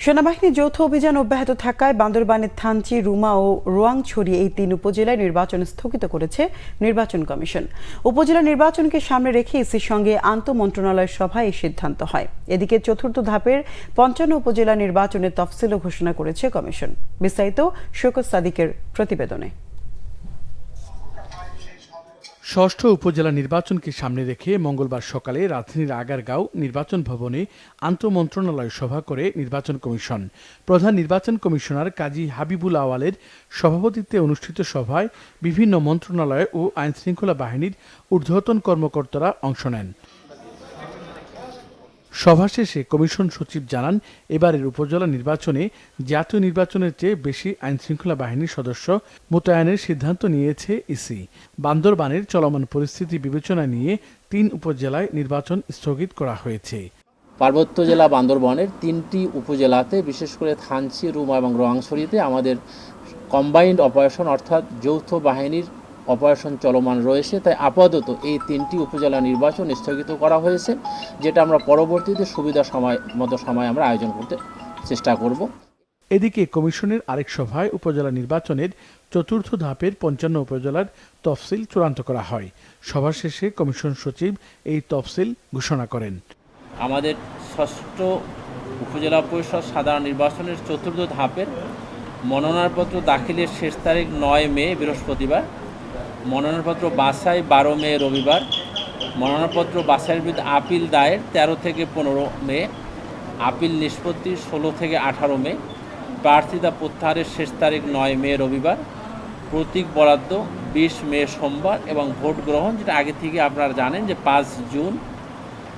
সেনাবাহিনীর যৌথ অভিযান অব্যাহত থাকায় বান্দরবানের থানচি, রুমা ও রোয়াংছড়ি এই 3 উপজেলায় নির্বাচন স্থগিত করেছে নির্বাচন কমিশন। উপজেলা নির্বাচনকে সামনে রেখে ইসির সঙ্গে আন্তঃমন্ত্রণালয় সভায় এই সিদ্ধান্ত হয়। এদিকে চতুর্থ ধাপের 55 উপজেলা নির্বাচনের তফসিলও ঘোষণা করেছে কমিশন। বিস্তারিত শওকত সাদিকের প্রতিবেদনে। ষষ্ঠ উপজেলা নির্বাচনকে সামনে রেখে মঙ্গলবার সকালে রাজধানীর আগারগাঁও নির্বাচন ভবনে আন্তঃমন্ত্রণালয় সভা করে নির্বাচন কমিশন। প্রধান নির্বাচন কমিশনার কাজী হাবিবুল আওয়ালের সভাপতিত্বে অনুষ্ঠিত সভায় বিভিন্ন মন্ত্রণালয় ও আইনশৃঙ্খলা বাহিনীর ঊর্ধ্বতন কর্মকর্তারা অংশ নেন। সভা শেষে কমিশন সচিব জানান, এবারের উপজেলা নির্বাচনে জাতীয় নির্বাচনের চেয়ে বেশি আইনশৃঙ্খলা বাহিনীর সদস্য মোতায়েনের সিদ্ধান্ত নিয়েছে ইসি। বান্দরবানের চলমান পরিস্থিতি বিবেচনায় নিয়ে 3 উপজেলায় নির্বাচন স্থগিত করা হয়েছে। পার্বত্য জেলা বান্দরবানের 3টি উপজেলাতে, বিশেষ করে থানচি, রুমা এবং রোয়াংছড়িতে আমাদের কম্বাইন্ড অপারেশন অর্থাৎ যৌথ বাহিনীর অপারেশন চলমান রয়েছে। তাই আপাতত এই 3টি উপজেলা নির্বাচন স্থগিত করা হয়েছে, যেটা আমরা পরবর্তীতে সুবিধা সময় আমরা আয়োজন করতে চেষ্টা করব। এদিকে কমিশনের আরেক সভায় উপজেলা নির্বাচনের চতুর্থ ধাপের 55 উপজেলার তফসিল চূড়ান্ত করা হয়। সভা শেষে কমিশন সচিব এই তফসিল ঘোষণা করেন। আমাদের ষষ্ঠ উপজেলা পরিষদ সাধারণ নির্বাচনের চতুর্থ ধাপের মনোনয়নপত্র দাখিলের শেষ তারিখ 9 মে বৃহস্পতিবার, মনোনয়নপত্র বাছাই 12 মে রবিবার, মনোনয়নপত্র বাছাইয়ের বিরুদ্ধে আপিল দায়ের 13 থেকে 15 মে, আপিল নিষ্পত্তি 16 থেকে 18 মে, প্রার্থিতা প্রত্যাহারের শেষ তারিখ 9 মে রবিবার, প্রতীক বরাদ্দ 20 মে সোমবার এবং ভোট গ্রহণ, যেটা আগে থেকে আপনারা জানেন যে 5 জুন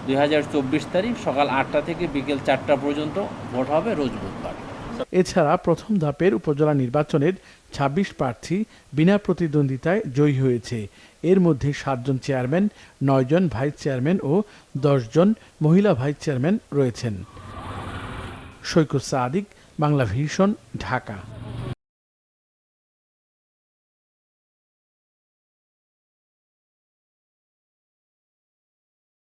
2024 তারিখ সকাল 8টা থেকে বিকেল 4টা পর্যন্ত ভোট হবে, রোজ বুধবার। এছাড়া প্রথম ধাপের উপজেলা নির্বাচনের 26 প্রার্থী বিনা প্রতিদ্বন্দ্বিতায় জয়ী হয়েছে। এর মধ্যে 7 জন চেয়ারম্যান, 9 জন ভাইস চেয়ারম্যান ও 10 জন মহিলা ভাইস চেয়ারম্যান রয়েছেন। শওকত সাদিক, বাংলা ভিশন, ঢাকা।